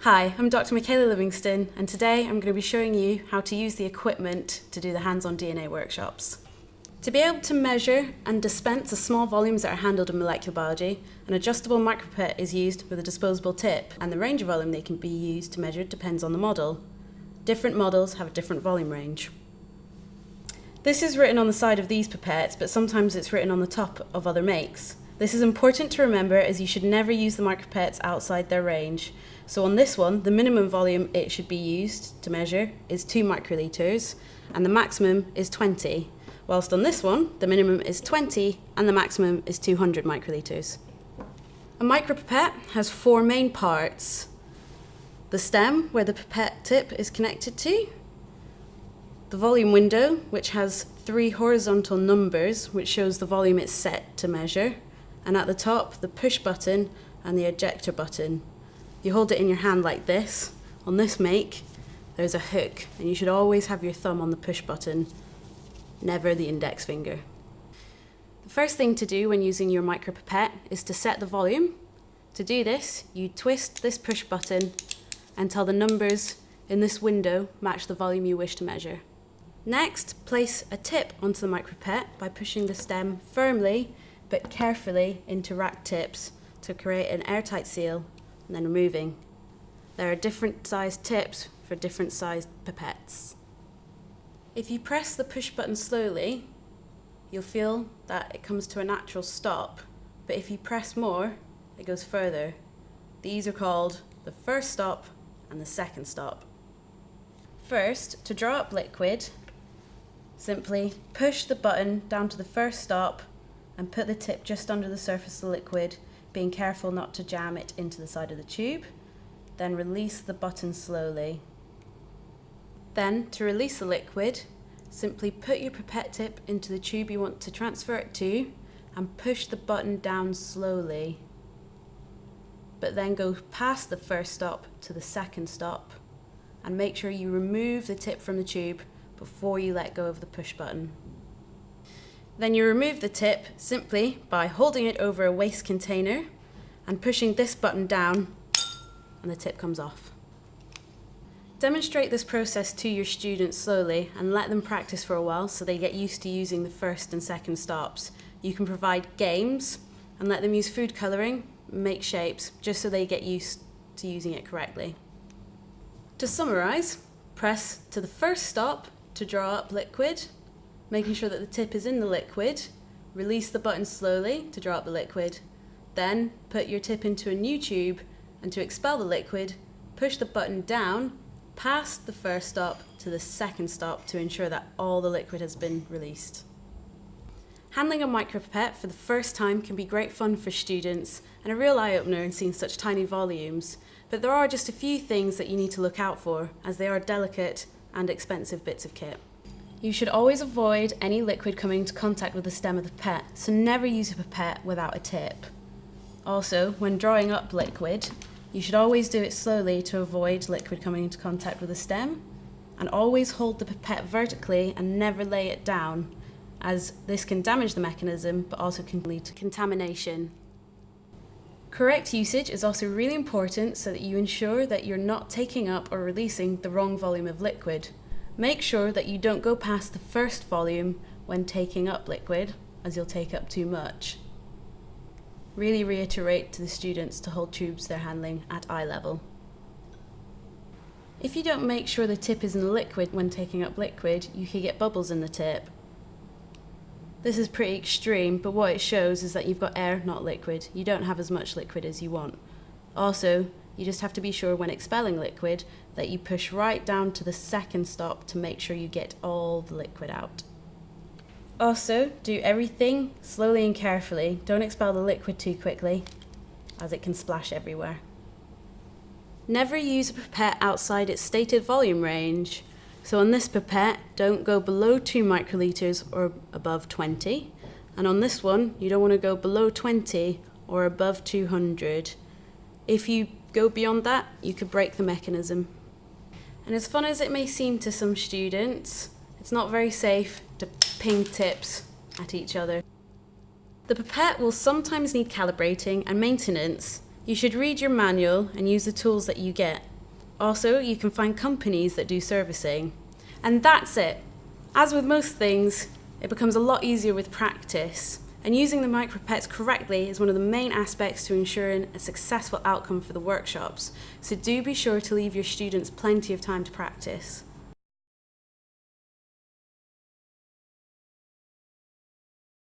Hi, I'm Dr. Michaela Livingston, and today I'm going to be showing you how to use the equipment to do the hands-on DNA workshops. To be able to measure and dispense the small volumes that are handled in molecular biology, an adjustable micropipette is used with a disposable tip, and the range of volume they can be used to measure depends on the model. Different models have a different volume range. This is written on the side of these pipettes, but sometimes it's written on the top of other makes. This is important to remember, as you should never use the micropipettes outside their range. So on this one, the minimum volume it should be used to measure is 2 microliters, and the maximum is 20. Whilst on this one, the minimum is 20 and the maximum is 200 microliters. A micropipette has 4 main parts: the stem, where the pipette tip is connected to, the volume window, which has 3 horizontal numbers, which shows the volume it's set to measure, and at the top, the push button and the ejector button. You hold it in your hand like this. On this make, there's a hook, and you should always have your thumb on the push button, never the index finger. The first thing to do when using your micropipette is to set the volume. To do this, you twist this push button until the numbers in this window match the volume you wish to measure. Next, place a tip onto the micropipette by pushing the stem firmly but carefully into rack tips to create an airtight seal, and then removing. There are different sized tips for different sized pipettes. If you press the push button slowly, you'll feel that it comes to a natural stop, but if you press more, it goes further. These are called the first stop and the second stop. First, to draw up liquid, simply push the button down to the first stop and put the tip just under the surface of the liquid, being careful not to jam it into the side of the tube. Then release the button slowly. Then, to release the liquid, simply put your pipette tip into the tube you want to transfer it to and push the button down slowly. But then go past the first stop to the second stop and make sure you remove the tip from the tube before you let go of the push button. Then you remove the tip simply by holding it over a waste container and pushing this button down, and the tip comes off. Demonstrate this process to your students slowly and let them practice for a while so they get used to using the first and second stops. You can provide games and let them use food colouring, make shapes, just so they get used to using it correctly. To summarise, press to the first stop to draw up liquid, making sure that the tip is in the liquid. Release the button slowly to draw up the liquid. Then put your tip into a new tube, and to expel the liquid, push the button down past the first stop to the second stop to ensure that all the liquid has been released. Handling a micropipette for the first time can be great fun for students and a real eye-opener in seeing such tiny volumes, but there are just a few things that you need to look out for, as they are delicate and expensive bits of kit. You should always avoid any liquid coming into contact with the stem of the pipette, so never use a pipette without a tip. Also, when drawing up liquid, you should always do it slowly to avoid liquid coming into contact with the stem, and always hold the pipette vertically and never lay it down, as this can damage the mechanism but also can lead to contamination. Correct usage is also really important so that you ensure that you're not taking up or releasing the wrong volume of liquid. Make sure that you don't go past the first volume when taking up liquid, as you'll take up too much. Really reiterate to the students to hold tubes they're handling at eye level. If you don't make sure the tip is in the liquid when taking up liquid, you can get bubbles in the tip. This is pretty extreme, but what it shows is that you've got air, not liquid. You don't have as much liquid as you want. Also, you just have to be sure when expelling liquid that you push right down to the second stop to make sure you get all the liquid out. Also, do everything slowly and carefully. Don't expel the liquid too quickly, as it can splash everywhere. Never use a pipette outside its stated volume range. So on this pipette, don't go below 2 microliters or above 20. And on this one, you don't want to go below 20 or above 200. If you go beyond that, you could break the mechanism. And as fun as it may seem to some students, it's not very safe to ping tips at each other. The pipette will sometimes need calibrating and maintenance. You should read your manual and use the tools that you get. Also, you can find companies that do servicing. And that's it. As with most things, it becomes a lot easier with practice. And using the micropipettes correctly is one of the main aspects to ensuring a successful outcome for the workshops. So do be sure to leave your students plenty of time to practice.